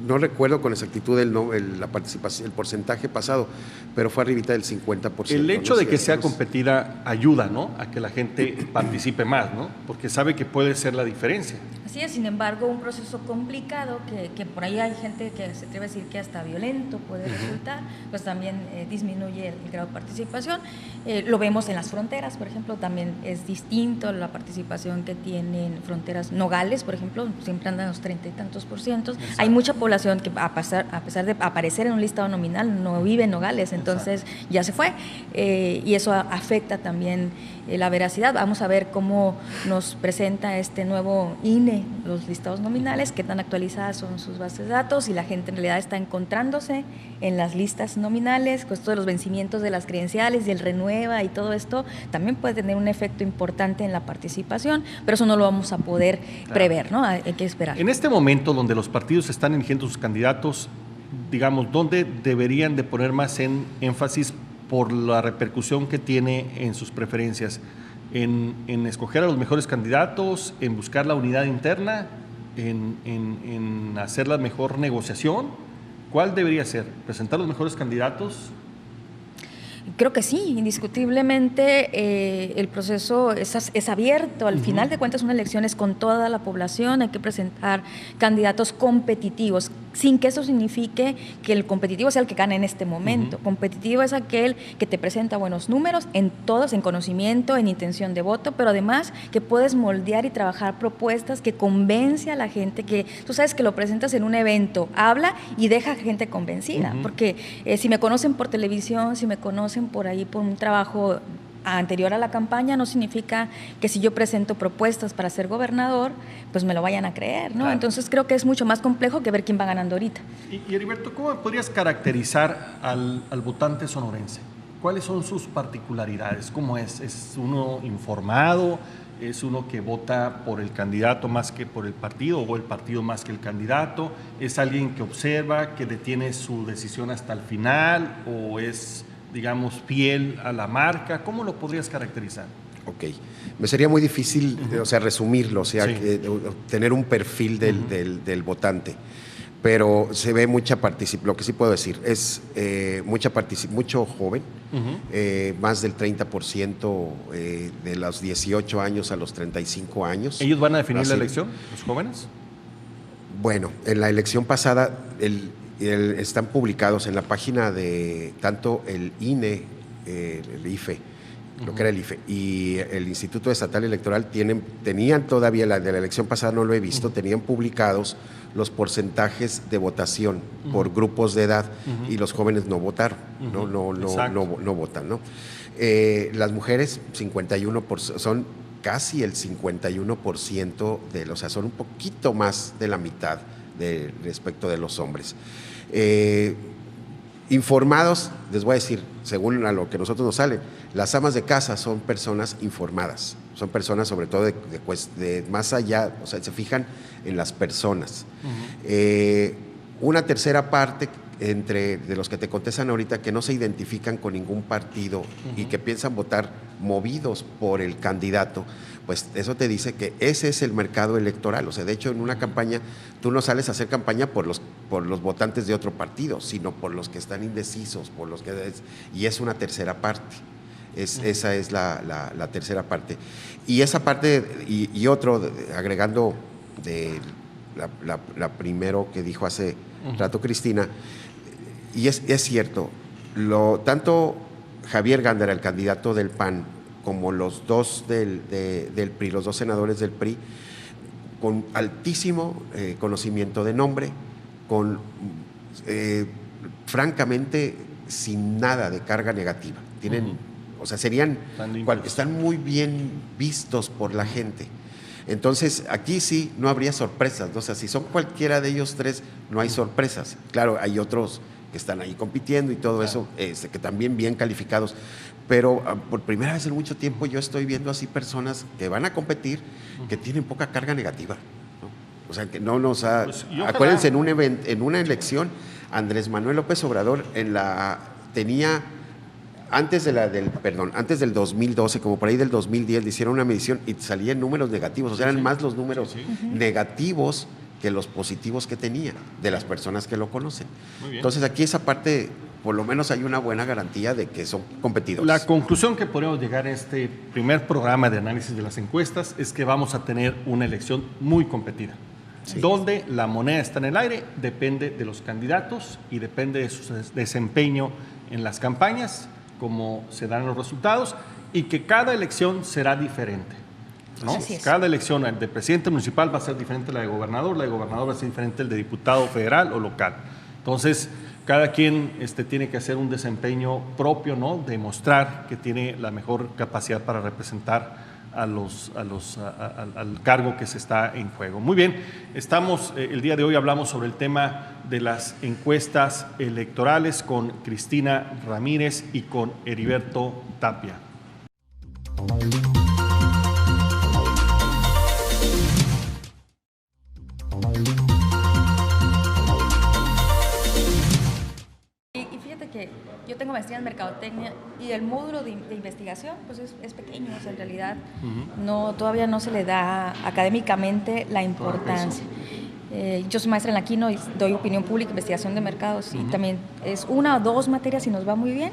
no recuerdo con exactitud la participación, el porcentaje pasado, pero fue arribita del 50%. El hecho de que sea competida ayuda, ¿no?, a que la gente participe más, ¿no?, porque sabe que puede ser la diferencia. Así es, sin embargo, un proceso complicado que por ahí hay gente que se atreve a decir que hasta violento puede resultar, pues también disminuye el grado de participación. Lo vemos en las fronteras, por ejemplo, también es distinto la participación que tienen fronteras. Nogales, por ejemplo, siempre andan los 30 y tantos %. Exacto. Hay mucha población población que a pesar de aparecer en un listado nominal no vive en Nogales, entonces ya se fue, y eso afecta también la veracidad. Vamos a ver cómo nos presenta este nuevo INE, los listados nominales, qué tan actualizadas son sus bases de datos, y la gente en realidad está encontrándose en las listas nominales, con esto de los vencimientos de las credenciales y el renueva y todo esto, también puede tener un efecto importante en la participación, pero eso no lo vamos a poder prever, ¿no? Hay que esperar. En este momento donde los partidos están eligiendo sus candidatos, digamos, ¿dónde deberían de poner más énfasis por la repercusión que tiene en sus preferencias? ¿En escoger a los mejores candidatos, en buscar la unidad interna, en hacer la mejor negociación? ¿Cuál debería ser? ¿Presentar los mejores candidatos? Creo que sí, indiscutiblemente el proceso es abierto. Al final de cuentas, una elección es con toda la población. Hay que presentar candidatos competitivos, sin que eso signifique que el competitivo sea el que gane en este momento. Competitivo es aquel que te presenta buenos números en todos, en conocimiento, en intención de voto, pero además que puedes moldear y trabajar propuestas que convence a la gente, que tú sabes que lo presentas en un evento, habla y deja gente convencida, porque si me conocen por televisión, si me conocen por ahí por un trabajo anterior a la campaña, no significa que si yo presento propuestas para ser gobernador, pues me lo vayan a creer, ¿no? Claro. Entonces creo que es mucho más complejo que ver quién va ganando ahorita. Y Heriberto, ¿cómo podrías caracterizar al votante sonorense? ¿Cuáles son sus particularidades? ¿Cómo es? ¿Es uno informado? ¿Es uno que vota por el candidato más que por el partido, o el partido más que el candidato? ¿Es alguien que observa, que detiene su decisión hasta el final, o es, digamos, fiel a la marca? ¿Cómo lo podrías caracterizar? Ok, me sería muy difícil, o sea, resumirlo, o sea, sí, tener un perfil del votante, pero se ve mucha participación. Lo que sí puedo decir es mucho joven, más del 30% de los 18 años a los 35 años. ¿Ellos van a definir la elección, los jóvenes? Bueno, en la elección pasada están publicados en la página de tanto el INE, el IFE, lo que era el IFE, y el Instituto Estatal Electoral tenían todavía, la de la elección pasada no lo he visto, tenían publicados los porcentajes de votación por grupos de edad, y los jóvenes no votaron, no votan, ¿no? Las mujeres, 51%, son casi el 51% o sea, son un poquito más de la mitad respecto de los hombres. Informados, les voy a decir, según a lo que nosotros nos sale, las amas de casa son personas informadas, son personas sobre todo de más allá, o sea, se fijan en las personas. Una tercera parte de los que te contestan ahorita, que no se identifican con ningún partido y que piensan votar movidos por el candidato, pues eso te dice que ese es el mercado electoral. O sea, de hecho, en una campaña tú no sales a hacer campaña por los votantes de otro partido, sino por los que están indecisos, y es una tercera parte. Esa es la tercera parte. Y esa parte, y otro, agregando de la primero que dijo hace rato Cristina, y es cierto, tanto Javier Gándara, el candidato del PAN, como los dos del PRI, los dos senadores del PRI, con altísimo conocimiento de nombre, francamente sin nada de carga negativa. O sea, están muy bien vistos por la gente. Entonces, aquí sí no habría sorpresas, ¿no? O sea, si son cualquiera de ellos tres, no hay sorpresas. Claro, hay otros que están ahí compitiendo y todo eso, que también bien calificados, pero por primera vez en mucho tiempo yo estoy viendo así personas que van a competir, que tienen poca carga negativa, ¿no? O sea, que no nos ha... Pues, acuérdense, en una elección, Andrés Manuel López Obrador tenía... Antes del 2012, como por ahí del 2010, le hicieron una medición y salían números negativos, o sea, eran más los números negativos que los positivos que tenía, de las personas que lo conocen. Entonces, aquí esa parte, por lo menos hay una buena garantía de que son competidores. La conclusión que podemos llegar a este primer programa de análisis de las encuestas es que vamos a tener una elección muy competida, donde la moneda está en el aire, depende de los candidatos y depende de su desempeño en las campañas, cómo se dan los resultados, y que cada elección será diferente. ¿no? Así es. Cada elección, el de presidente municipal va a ser diferente a la de gobernador va a ser diferente al de diputado federal o local. Entonces, cada quien tiene que hacer un desempeño propio, ¿no? Demostrar que tiene la mejor capacidad para representar al cargo que se está en juego. Muy bien, el día de hoy hablamos sobre el tema de las encuestas electorales con Cristina Ramírez y con Heriberto Tapia. Y fíjate que yo tengo maestría en mercadotecnia y el módulo de investigación pues es pequeño, o sea, en realidad todavía no se le da académicamente la importancia. Yo soy maestra en la Quino y doy opinión pública, investigación de mercados, y también es 1 o 2 materias y nos va muy bien,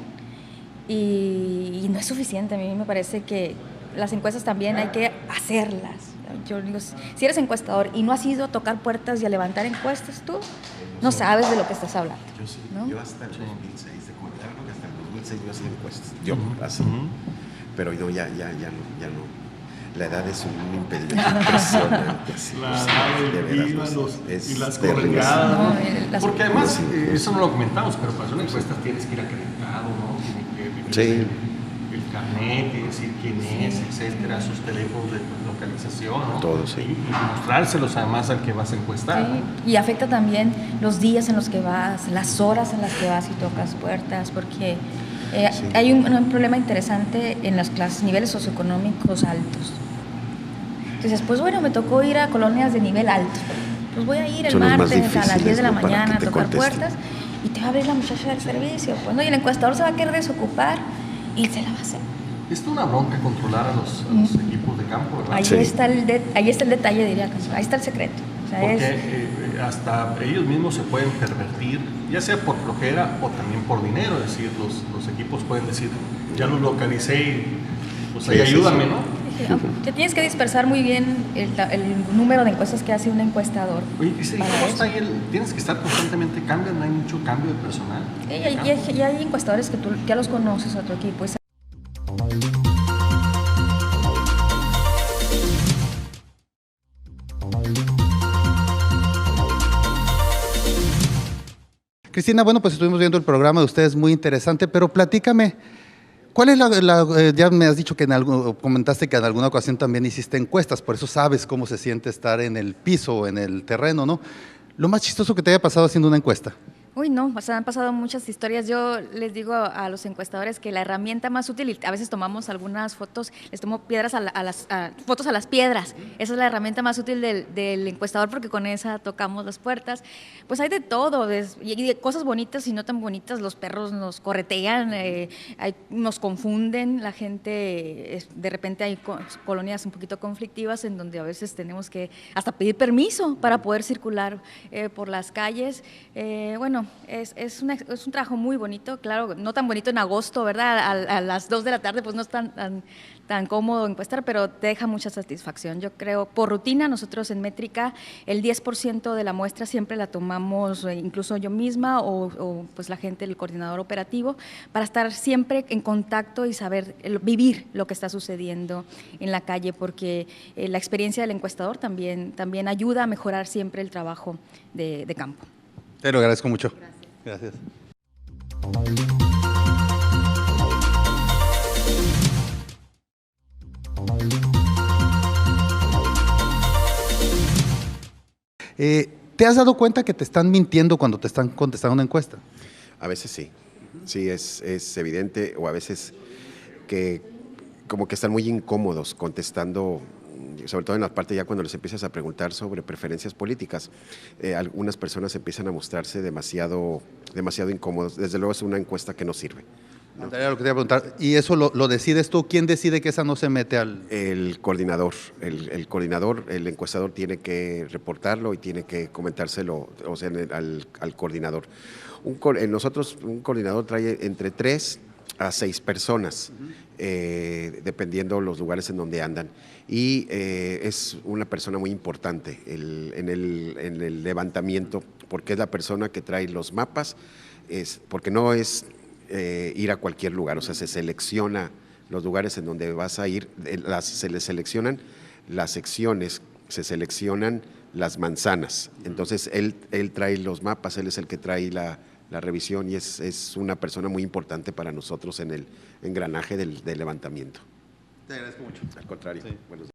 y no es suficiente. A mí me parece que las encuestas también hay que hacerlas. Yo digo, si eres encuestador y no has ido a tocar puertas y a levantar encuestas, tú no sabes de lo que estás hablando. Yo sí, ¿no? yo hasta el 2006, te contaron que hasta el 2006 yo hacía encuestas, yo así, pero no, ya no. La edad es un impedimento impresionante. Así, de veras, es las terrible. coordenadas. Porque además, eso no lo comentamos, pero para hacer una encuesta tienes que ir acreditado, ¿no? Tiene que Sí. el carnet y decir quién es, etcétera, sus teléfonos de localización, ¿no? Todo, sí. Y mostrárselos además al que vas a encuestar. Sí, y afecta también los días en los que vas, las horas en las que vas y tocas puertas, porque hay un problema interesante en las clases, niveles socioeconómicos altos. Entonces, pues bueno, me tocó ir a colonias de nivel alto. Pues voy a ir el Son los más martes a las 10 de la difíciles, ¿no? Para mañana a que te tocar contesten. puertas y te va a abrir la muchacha del servicio. Pues no, y el encuestador se va a querer desocupar y se la va a hacer. Es una bronca controlar a los equipos de campo, ¿verdad? Ahí, Sí. está el detalle, diría que ahí está el secreto. O sea, Porque hasta ellos mismos se pueden pervertir, ya sea por flojera o también por dinero. Es decir, los equipos pueden decir, ya los localicé y pues ahí Sí, sí, ayúdame, sí. ¿no? Te tienes que dispersar muy bien el número de encuestas que hace un encuestador. Oye, ¿y para cómo eso. está ahí tienes que estar constantemente cambiando? ¿No hay mucho cambio de personal? Y hay encuestadores que tú ya los conoces a tu equipo. Cristina, bueno, pues estuvimos viendo el programa de ustedes, muy interesante, pero platícame, ¿cuál es ya me has dicho que comentaste que en alguna ocasión también hiciste encuestas, por eso sabes cómo se siente estar en el piso o en el terreno, ¿no? Lo más chistoso que te haya pasado haciendo una encuesta. Uy, no, o sea, han pasado muchas historias. Yo les digo a los encuestadores que la herramienta más útil, y a veces tomamos algunas fotos, les tomo fotos a las piedras. Esa es la herramienta más útil del encuestador, porque con esa tocamos las puertas. Pues hay de todo, y de cosas bonitas y no tan bonitas. Los perros nos corretean, nos confunden. La gente, de repente hay colonias un poquito conflictivas en donde a veces tenemos que hasta pedir permiso para poder circular por las calles. Bueno, es un trabajo muy bonito, claro, no tan bonito en agosto, ¿verdad? A las 2 de la tarde pues no es tan cómodo encuestar, pero te deja mucha satisfacción. Yo creo, por rutina, nosotros en Métrica, el 10% de la muestra siempre la tomamos, incluso yo misma o pues la gente, el coordinador operativo, para estar siempre en contacto y saber, vivir lo que está sucediendo en la calle, porque la experiencia del encuestador también ayuda a mejorar siempre el trabajo de campo. Te lo agradezco mucho. Gracias. ¿Te has dado cuenta que te están mintiendo cuando te están contestando una encuesta? A veces sí, sí es evidente, o a veces que como que están muy incómodos contestando, sobre todo en la parte ya cuando les empiezas a preguntar sobre preferencias políticas. Algunas personas empiezan a mostrarse demasiado incómodos. Desde luego es una encuesta que no sirve, ¿no? Era lo que te iba a preguntar. ¿Y eso lo decides tú? ¿Quién decide que esa no se mete al...? El coordinador, el encuestador tiene que reportarlo y tiene que comentárselo, o sea, al coordinador. Nosotros, un coordinador trae entre 3 a 6 personas, dependiendo los lugares en donde andan. Y es una persona muy importante en el levantamiento, porque es la persona que trae los mapas, porque no es ir a cualquier lugar, o sea, se selecciona los lugares en donde vas a ir, se les seleccionan las secciones se seleccionan las manzanas. Entonces, él trae los mapas, él es el que trae la revisión y es una persona muy importante para nosotros en el engranaje del levantamiento. Te agradezco mucho. Al contrario. Sí. Buenos días.